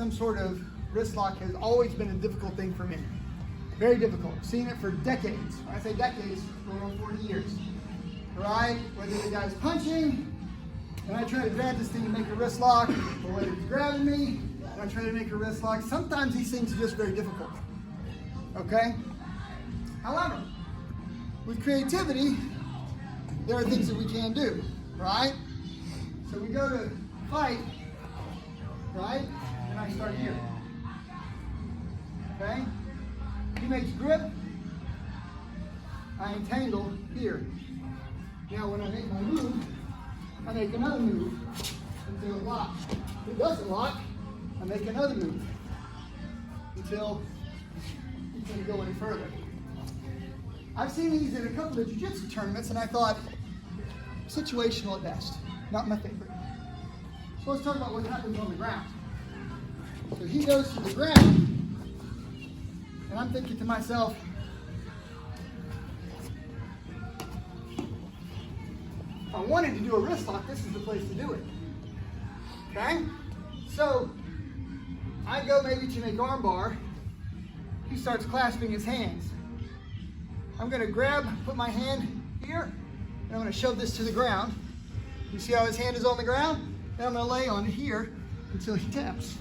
some sort of wrist lock has always been a difficult thing for me. Very difficult. I've seen it for decades. When I say decades, going on 40 years. Right? Whether the guy's punching, and I try to grab this thing to make a wrist lock, or whether he's grabbing me, and I try to make a wrist lock. Sometimes these things are just very difficult. Okay? However, with creativity, there are things that we can do, right? So we go to fight, right? And I start here. Okay? He makes grip, I entangle here. Now when I make my move, I make another move until it locks. If it doesn't lock, I make another move until he can't go any further. I've seen these in a couple of Jiu Jitsu tournaments and I thought, situational at best, not my favorite. So let's talk about what happens on the ground. So he goes to the ground, and I'm thinking to myself, if I wanted to do a wrist lock, this is the place to do it. Okay? So I go maybe to make arm bar. He starts clasping his hands. I'm going to grab, put my hand here, and I'm going to shove this to the ground. You see how his hand is on the ground? And I'm going to lay on it here until he taps.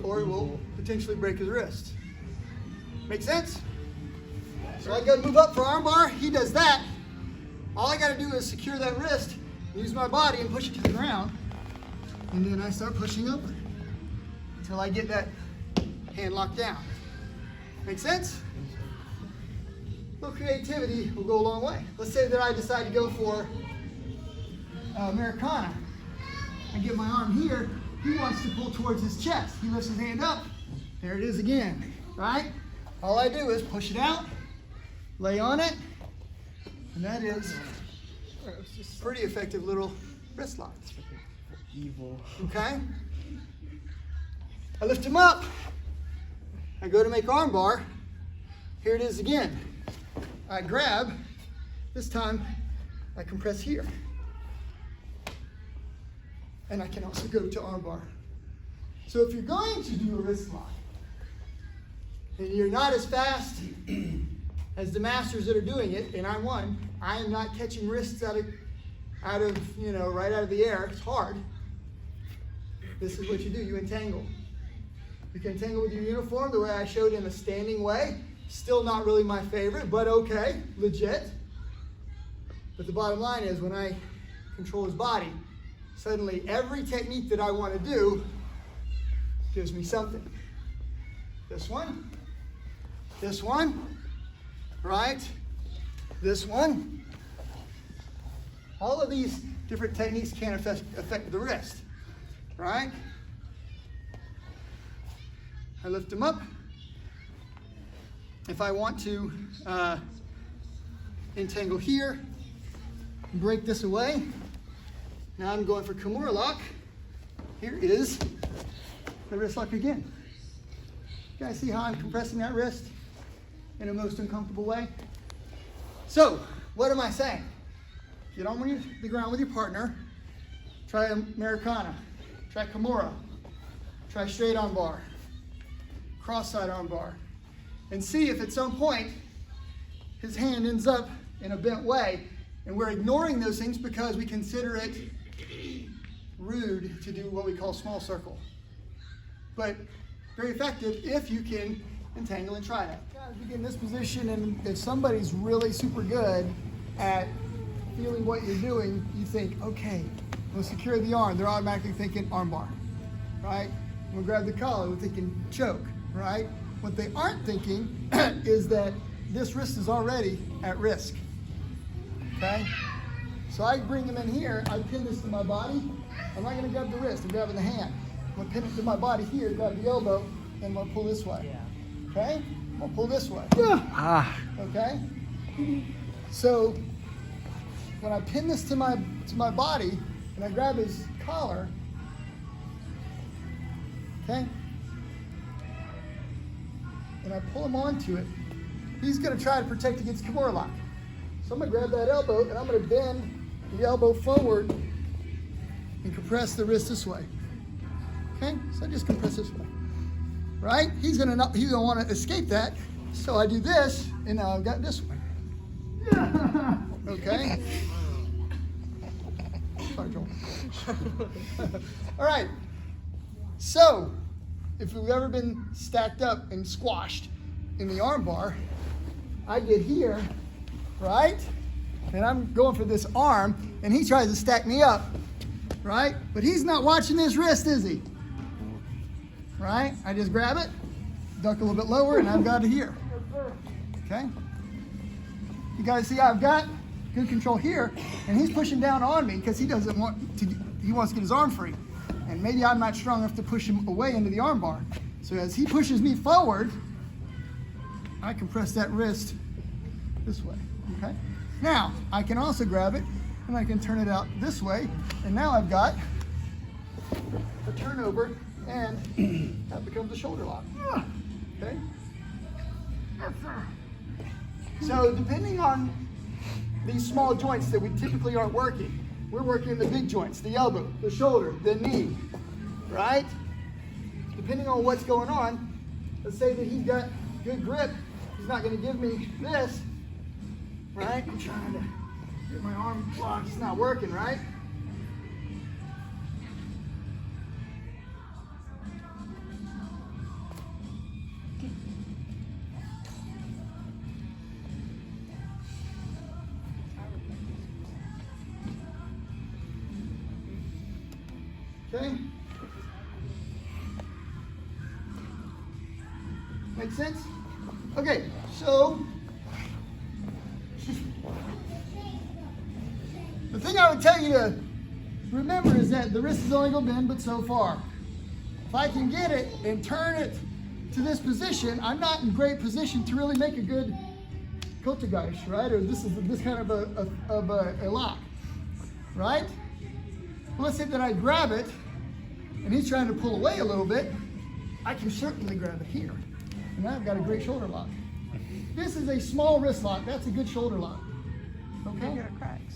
Or he will potentially break his wrist. Make sense? So I go to move up for arm bar. He does that. All I got to do is secure that wrist, use my body, and push it to the ground. And then I start pushing up until I get that hand locked down. Make sense? A little creativity will go a long way. Let's say that I decide to go for Americana. I get my arm here. He wants to pull towards his chest. He lifts his hand up. There it is again, right? All I do is push it out, lay on it, and that is a pretty effective little wrist lock. Evil. Okay? I lift him up. I go to make arm bar. Here it is again. I grab. This time, I compress here. And I can also go to arm bar. So if you're going to do a wrist lock, and you're not as fast as the masters that are doing it, and I'm one, I am not catching wrists out of right out of the air. It's hard. This is what you do. You entangle. You can entangle with your uniform the way I showed in a standing way. Still not really my favorite, but okay, legit. But the bottom line is when I control his body, suddenly every technique that I want to do gives me something. This one, right? This one. All of these different techniques can affect the wrist, right? I lift him up. If I want to entangle here, break this away. Now I'm going for Kimura lock. Here is the wrist lock again. You guys see how I'm compressing that wrist in a most uncomfortable way? So, what am I saying? Get on the ground with your partner. Try Americana. Try Kimura. Try straight arm bar. Cross-side arm bar. And see if at some point his hand ends up in a bent way. And we're ignoring those things because we consider it rude to do what we call small circle. But very effective if you can entangle and try that. Guys, you get in this position, and if somebody's really super good at feeling what you're doing, you think, okay, we'll secure the arm. They're automatically thinking arm bar, right? We'll grab the collar, we're thinking choke, right? What they aren't thinking is that this wrist is already at risk, okay? So I bring him in here, I pin this to my body. I'm not gonna grab the wrist, I'm grabbing the hand. I'm gonna pin it to my body here, grab the elbow, and I'm gonna pull this way, okay? I'm gonna pull this way, okay? So when I pin this to my body, and I grab his collar, okay? And I pull him onto it, he's gonna try to protect against Kimura lock. So I'm gonna grab that elbow and I'm gonna bend the elbow forward and compress the wrist this way. Okay, so I just compress this way, right? He's gonna want to escape that, so I do this, and now I've got this one. Okay. Sorry, Joel. All right. So, if you've ever been stacked up and squashed in the arm bar, I get here, right? And I'm going for this arm, and he tries to stack me up, right? But he's not watching his wrist, is he? Right? I just grab it, duck a little bit lower, and I've got it here. Okay? You guys see I've got good control here, and he's pushing down on me because he doesn't want to, he wants to get his arm free. And maybe I'm not strong enough to push him away into the arm bar. So as he pushes me forward, I compress that wrist this way, okay? Now, I can also grab it, and I can turn it out this way, and now I've got a turnover, and that becomes a shoulder lock, okay? So depending on these small joints that we typically aren't working, we're working the big joints, the elbow, the shoulder, the knee, right? Depending on what's going on, let's say that he's got good grip, he's not going to give me this, right? I'm trying to get my arm locked, it's not working, right? Okay? Make sense? Okay, so the thing I would tell you to remember is that the wrist is only going to bend but so far. If I can get it and turn it to this position, I'm not in great position to really make a good Kotegeist, right? Or this kind of a lock, right? Well, let's say that I grab it and he's trying to pull away a little bit. I can certainly grab it here. And now I've got a great shoulder lock. This is a small wrist lock. That's a good shoulder lock. Okay? Get cracks.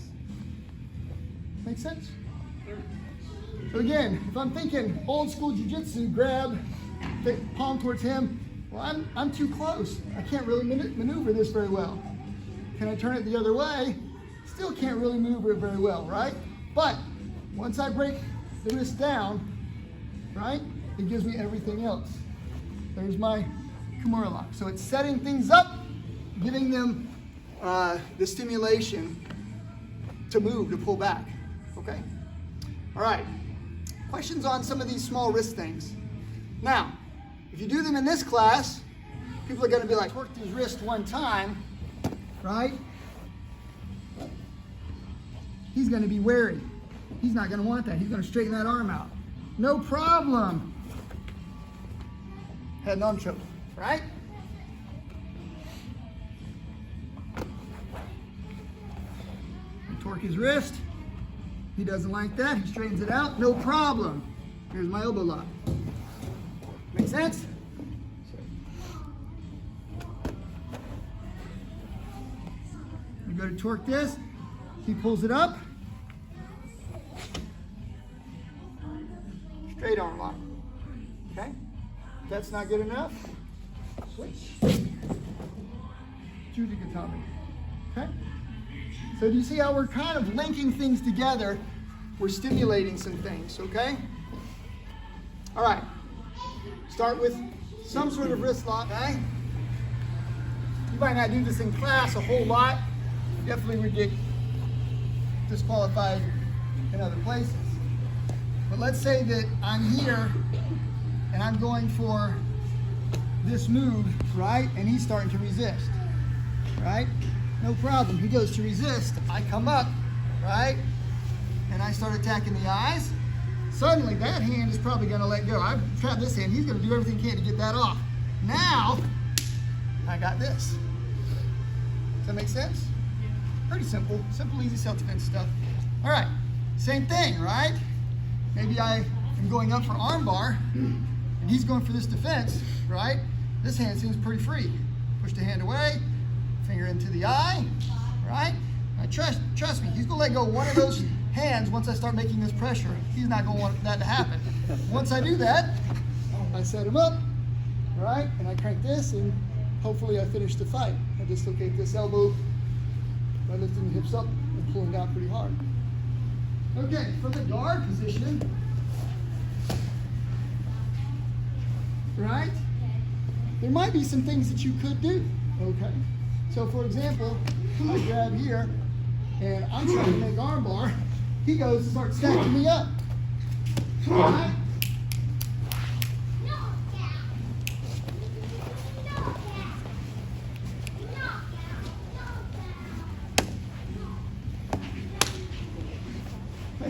Make sense? So again, if I'm thinking old school jiu-jitsu, grab, palm towards him, well, I'm too close. I can't really maneuver this very well. Can I turn it the other way? Still can't really maneuver it very well, right? But once I break the wrist down, right, it gives me everything else. There's my Kimura lock. So it's setting things up, giving them the stimulation to move, to pull back. Okay? All right. Questions on some of these small wrist things. Now, if you do them in this class, people are going to be like, worked his wrist one time, right? He's going to be wary. He's not going to want that. He's going to straighten that arm out. No problem. Head and arm choke, right? Torque his wrist. He doesn't like that. He straightens it out. No problem. Here's my elbow lock. Make sense? We go to torque this. He pulls it up. Straight arm lock. Okay? If that's not good enough, switch. Jujigatami. Okay? So do you see how we're kind of linking things together? We're stimulating some things, okay? All right. Start with some sort of wrist lock, okay? You might not do this in class a whole lot. Definitely would get disqualified in other places. But let's say that I'm here and I'm going for this move, right? And he's starting to resist, right? No problem. He goes to resist. I come up, right? And I start attacking the eyes. Suddenly, that hand is probably going to let go. I've trapped this hand. He's going to do everything he can to get that off. Now, I got this. Does that make sense? Pretty simple. Simple, easy self-defense stuff. All right. Same thing, right? Maybe I am going up for armbar, and he's going for this defense, right? This hand seems pretty free. Push the hand away, finger into the eye, right? Now trust me, he's going to let go one of those hands once I start making this pressure. He's not going to want that to happen. Once I do that, I set him up, right? And I crank this, and hopefully I finish the fight. I dislocate this elbow by lifting the hips up and pulling down pretty hard. Okay, from the guard position, right? There might be some things that you could do, okay? So for example, I grab here, and I'm trying to make arm bar. He goes and starts stacking me up, right?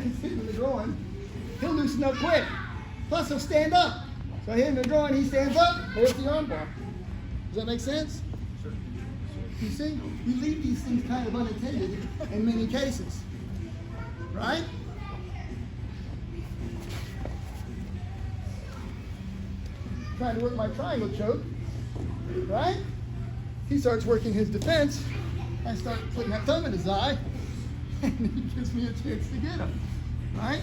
He's hitting in the groin. He'll loosen up quick. Plus, he'll stand up. So I hit him in the groin, he stands up, there's the arm bar. Does that make sense? Sure. You see, we leave these things kind of unattended in many cases, right? Trying to work my triangle choke, right? He starts working his defense. I start putting that thumb in his eye, and he gives me a chance to get him, right?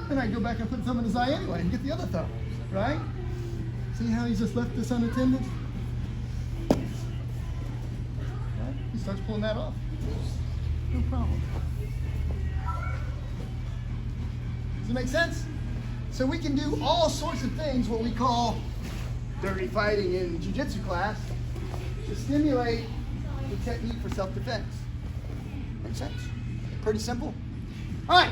Then I go back and put the thumb in his eye anyway and get the other thumb, right? See how he's just left this unattended? Right? He starts pulling that off. No problem. Does it make sense? So we can do all sorts of things, what we call dirty fighting in Jiu Jitsu class, to stimulate the technique for self-defense. Make sense? Pretty simple. All right.